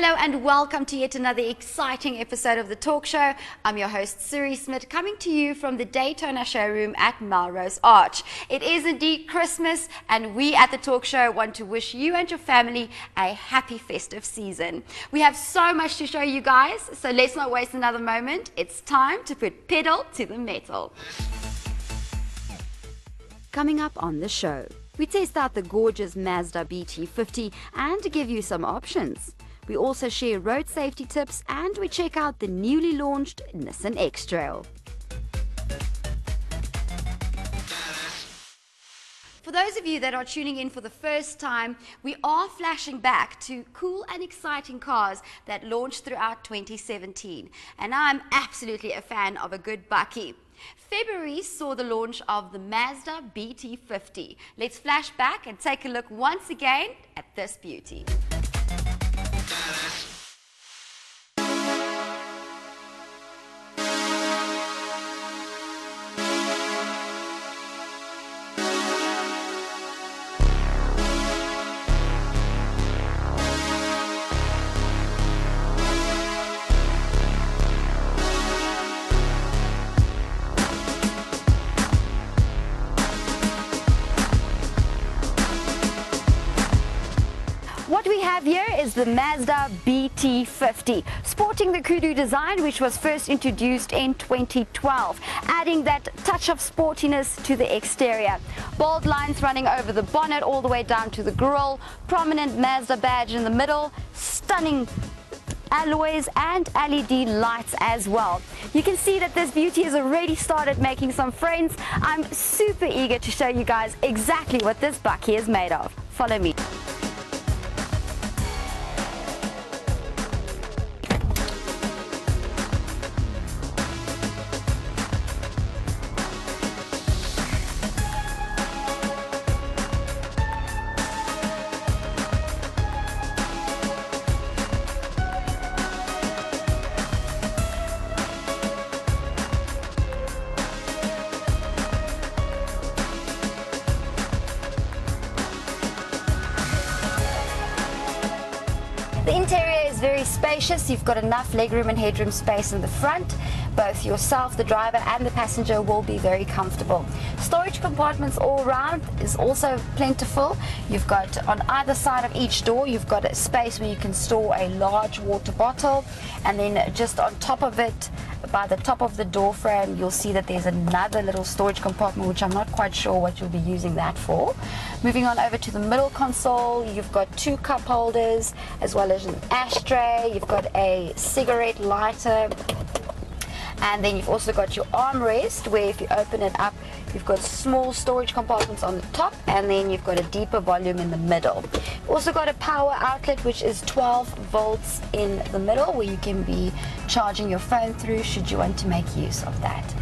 Hello and welcome to yet another exciting episode of The Talk Show. I'm your host, Suri Smith, coming to you from the Daytona showroom at Melrose Arch. It is indeed Christmas, and we at The Talk Show want to wish you and your family a happy festive season. We have so much to show you guys, so let's not waste another moment. It's time to put pedal to the metal. Coming up on the show, we test out the gorgeous Mazda BT50 and give you some options. We also share road safety tips and we check out the newly launched Nissan X-Trail. For those of you that are tuning in for the first time, we are flashing back to cool and exciting cars that launched throughout 2017. And I'm absolutely a fan of a good bakkie. February saw the launch of the Mazda BT50. Let's flash back and take a look once again at this beauty. What we have here is the Mazda BT50, sporting the kudu design which was first introduced in 2012, adding that touch of sportiness to the exterior. Bold lines running over the bonnet all the way down to the grille, prominent Mazda badge in the middle, stunning alloys and LED lights as well. You can see that this beauty has already started making some friends. I'm super eager to show you guys exactly what this bakkie is made of. Follow me. The interior is very spacious. You've got enough legroom and headroom space in the front. Both yourself, the driver and the passenger will be very comfortable. Storage compartments all around is also plentiful. You've got on either side of each door, you've got a space where you can store a large water bottle, and then just on top of it, by the top of the door frame, you'll see that there's another little storage compartment, which I'm not quite sure what you'll be using that for. Moving on over to the middle console, you've got two cup holders as well as an ashtray. You've got a cigarette lighter, and then you've also got your armrest, where if you open it up, you've got small storage compartments on the top, and then you've got a deeper volume in the middle. You've also got a power outlet, which is 12 volts in the middle, where you can be charging your phone through should you want to make use of that.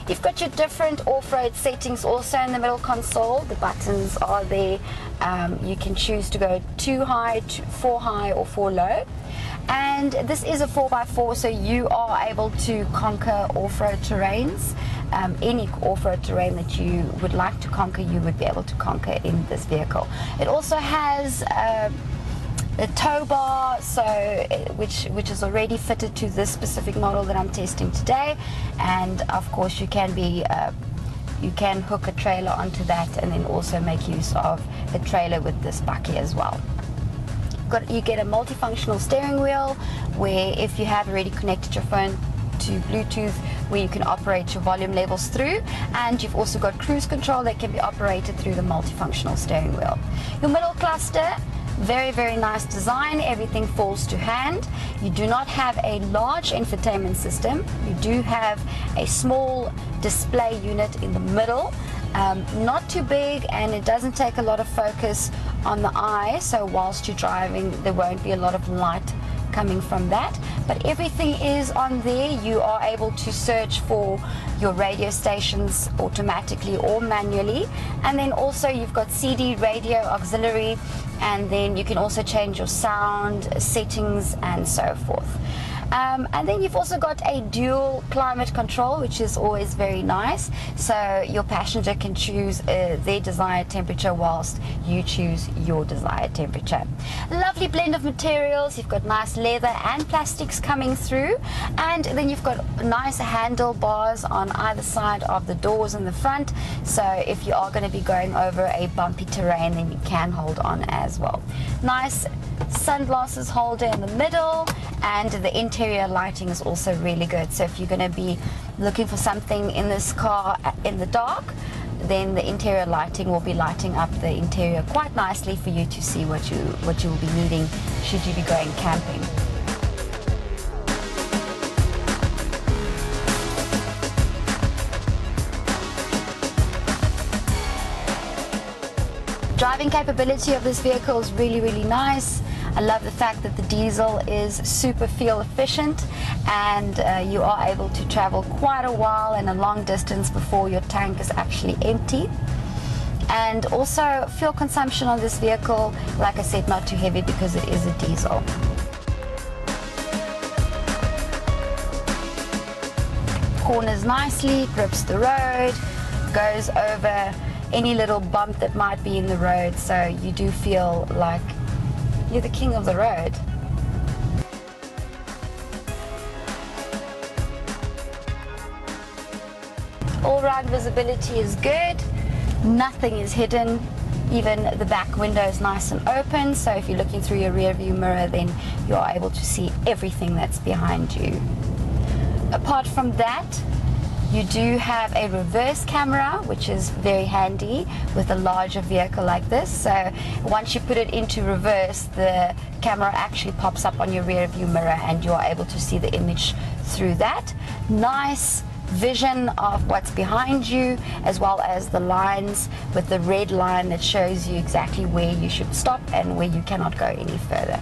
You've got your different off-road settings also in the middle console. The buttons are there. You can choose to go 2 high, 4 high or 4 low. And this is a 4x4, so you are able to conquer off-road terrains. Any off-road terrain that you would like to conquer, you would be able to conquer in this vehicle. It also has a tow bar, which is already fitted to this specific model that I'm testing today, and of course you can hook a trailer onto that and then also make use of a trailer with this bakkie as well. You get a multifunctional steering wheel, where if you have already connected your phone to Bluetooth, where you can operate your volume levels through, and you've also got cruise control that can be operated through the multifunctional steering wheel. Your middle cluster, very, very nice design. Everything falls to hand. You do not have a large infotainment system. You do have a small display unit in the middle. Not too big, and it doesn't take a lot of focus on the eye, so whilst you're driving there won't be a lot of light coming from that, but everything is on there. You are able to search for your radio stations automatically or manually, and then also you've got CD, radio, auxiliary, and then you can also change your sound settings and so forth. And then you've also got a dual climate control, which is always very nice. So your passenger can choose their desired temperature whilst you choose your desired temperature. Lovely blend of materials. You've got nice leather and plastics coming through. And then you've got nice handlebars on either side of the doors in the front. So if you are going to be going over a bumpy terrain, then you can hold on as well. Nice sunglasses holder in the middle, and the interior lighting is also really good. So if you're going to be looking for something in this car in the dark, then the interior lighting will be lighting up the interior quite nicely for you to see what you will be needing should you be going camping. Driving capability of this vehicle is really nice. I love the fact that the diesel is super fuel efficient, and you are able to travel quite a while and a long distance before your tank is actually empty. And also fuel consumption on this vehicle, like I said, not too heavy because it is a diesel. Corners nicely, grips the road, goes over any little bump that might be in the road, so you do feel like you're the king of the road. All-round visibility is good, nothing is hidden, even the back window is nice and open, so if you're looking through your rear view mirror, then you are able to see everything that's behind you. Apart from that, you do have a reverse camera, which is very handy with a larger vehicle like this. So once you put it into reverse, the camera actually pops up on your rear view mirror and you are able to see the image through that. Nice vision of what's behind you, as well as the lines with the red line that shows you exactly where you should stop and where you cannot go any further.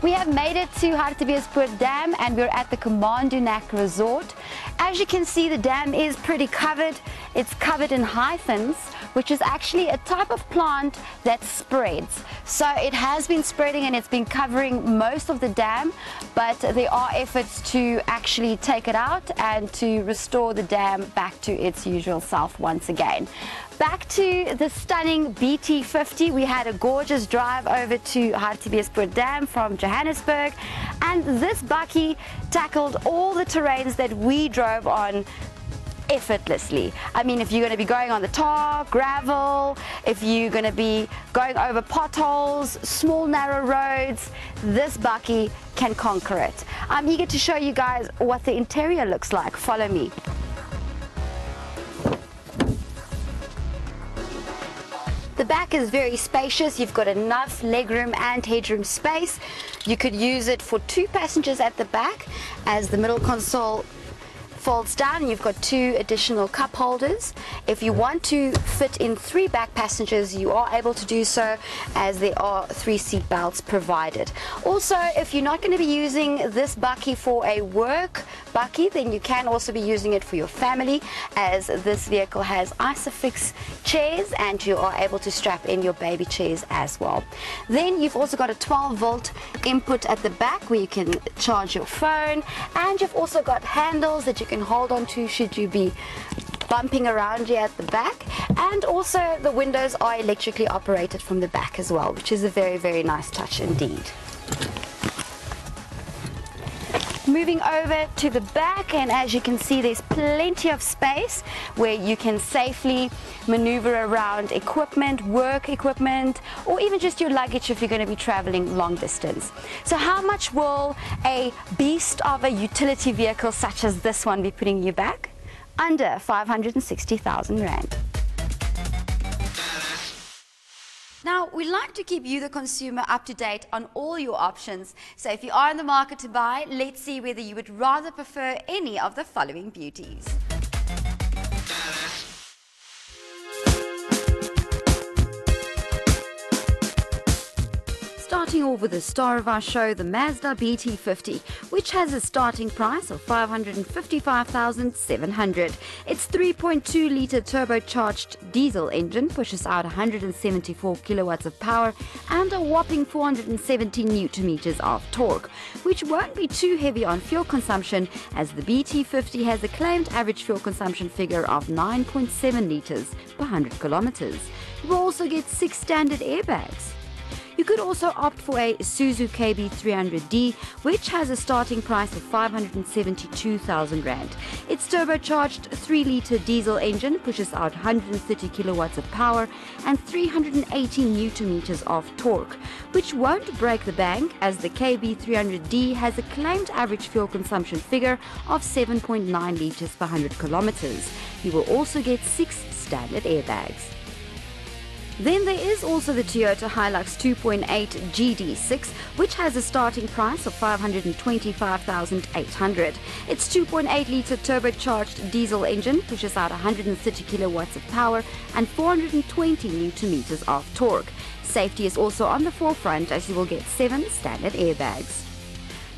We have made it to Hartbeespoort Dam and we're at the Commandunak Resort. As you can see, the dam is pretty covered. It's covered in hyphens, which is actually a type of plant that spreads. So it has been spreading and it's been covering most of the dam, but there are efforts to actually take it out and to restore the dam back to its usual self once again. Back to the stunning BT50, we had a gorgeous drive over to Hartbeespoort Dam from Johannesburg, and this bakkie tackled all the terrains that we drove on effortlessly. I mean, if you're going to be going on the tar, gravel, if you're going to be going over potholes, small narrow roads, this bakkie can conquer it. I'm eager to show you guys what the interior looks like. Follow me. The back is very spacious. You've got enough legroom and headroom space. You could use it for 2 passengers at the back, as the middle console folds down and you've got 2 additional cup holders. If you want to fit in 3 back passengers, you are able to do so, as there are 3 seat belts provided. Also, if you're not going to be using this bakkie for a work bakkie, then you can also be using it for your family, as this vehicle has Isofix chairs and you are able to strap in your baby chairs as well. Then you've also got a 12-volt input at the back where you can charge your phone, and you've also got handles that you can hold on to should you be bumping around you at the back, and also the windows are electrically operated from the back as well, which is a very, very nice touch indeed. Moving over to the back, and as you can see, there's plenty of space where you can safely maneuver around equipment, work equipment, or even just your luggage if you're going to be traveling long distance. So how much will a beast of a utility vehicle such as this one be putting you back? Under 560,000 Rand. Now, we like to keep you, the consumer, up to date on all your options. So if you are in the market to buy, let's see whether you would rather prefer any of the following beauties. Starting off with the star of our show, the Mazda BT50, which has a starting price of 555,700. Its 3.2-litre turbocharged diesel engine pushes out 174 kilowatts of power and a whopping 470 newton-meters of torque, which won't be too heavy on fuel consumption, as the BT50 has a claimed average fuel consumption figure of 9.7 litres per 100 kilometers. You will also get 6 standard airbags. You could also opt for a Isuzu KB300D, which has a starting price of 572,000 Rand. Its turbocharged 3-litre diesel engine pushes out 130 kilowatts of power and 380 newton-meters of torque, which won't break the bank, as the KB300D has a claimed average fuel consumption figure of 7.9 litres per 100 kilometers. You will also get 6 standard airbags. Then there is also the Toyota Hilux 2.8 GD6, which has a starting price of 525,800. Its 2.8-litre turbocharged diesel engine pushes out 130 kilowatts of power and 420 newton-meters of torque. Safety is also on the forefront, as you will get 7 standard airbags.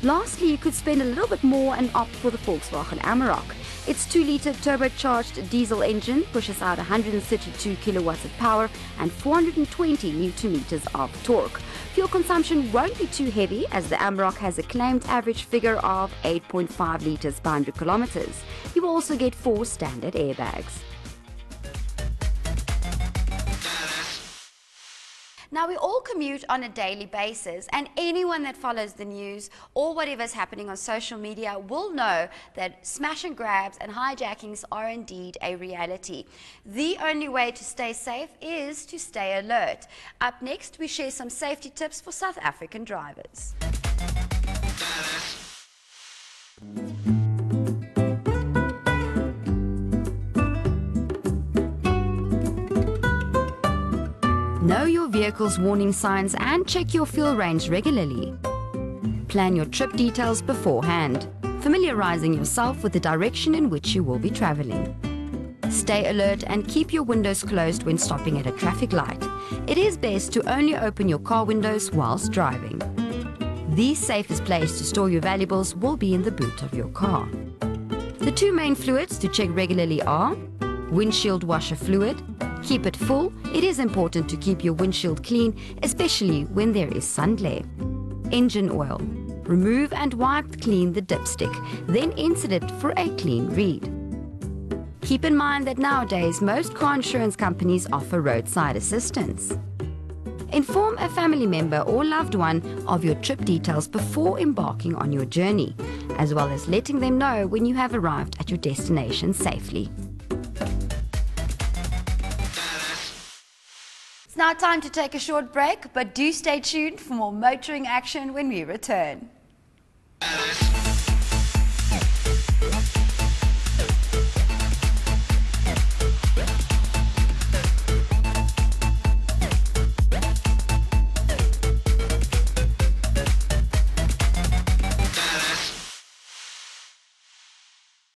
Lastly, you could spend a little bit more and opt for the Volkswagen Amarok. Its 2-litre turbocharged diesel engine pushes out 132 kilowatts of power and 420 newton-meters of torque. Fuel consumption won't be too heavy, as the Amarok has a claimed average figure of 8.5 litres per 100 kilometers. You will also get 4 standard airbags. Now, we all commute on a daily basis, and anyone that follows the news or whatever's happening on social media will know that smash and grabs and hijackings are indeed a reality. The only way to stay safe is to stay alert. Up next, we share some safety tips for South African drivers. Know your vehicle's warning signs and check your fuel range regularly. Plan your trip details beforehand, familiarizing yourself with the direction in which you will be traveling. Stay alert and keep your windows closed when stopping at a traffic light. It is best to only open your car windows whilst driving. The safest place to store your valuables will be in the boot of your car. The 2 main fluids to check regularly are windshield washer fluid. Keep it full. It is important to keep your windshield clean, especially when there is sun glare. Engine oil. Remove and wipe clean the dipstick, then insert it for a clean read. Keep in mind that nowadays most car insurance companies offer roadside assistance. Inform a family member or loved one of your trip details before embarking on your journey, as well as letting them know when you have arrived at your destination safely. It's now time to take a short break, but do stay tuned for more motoring action when we return.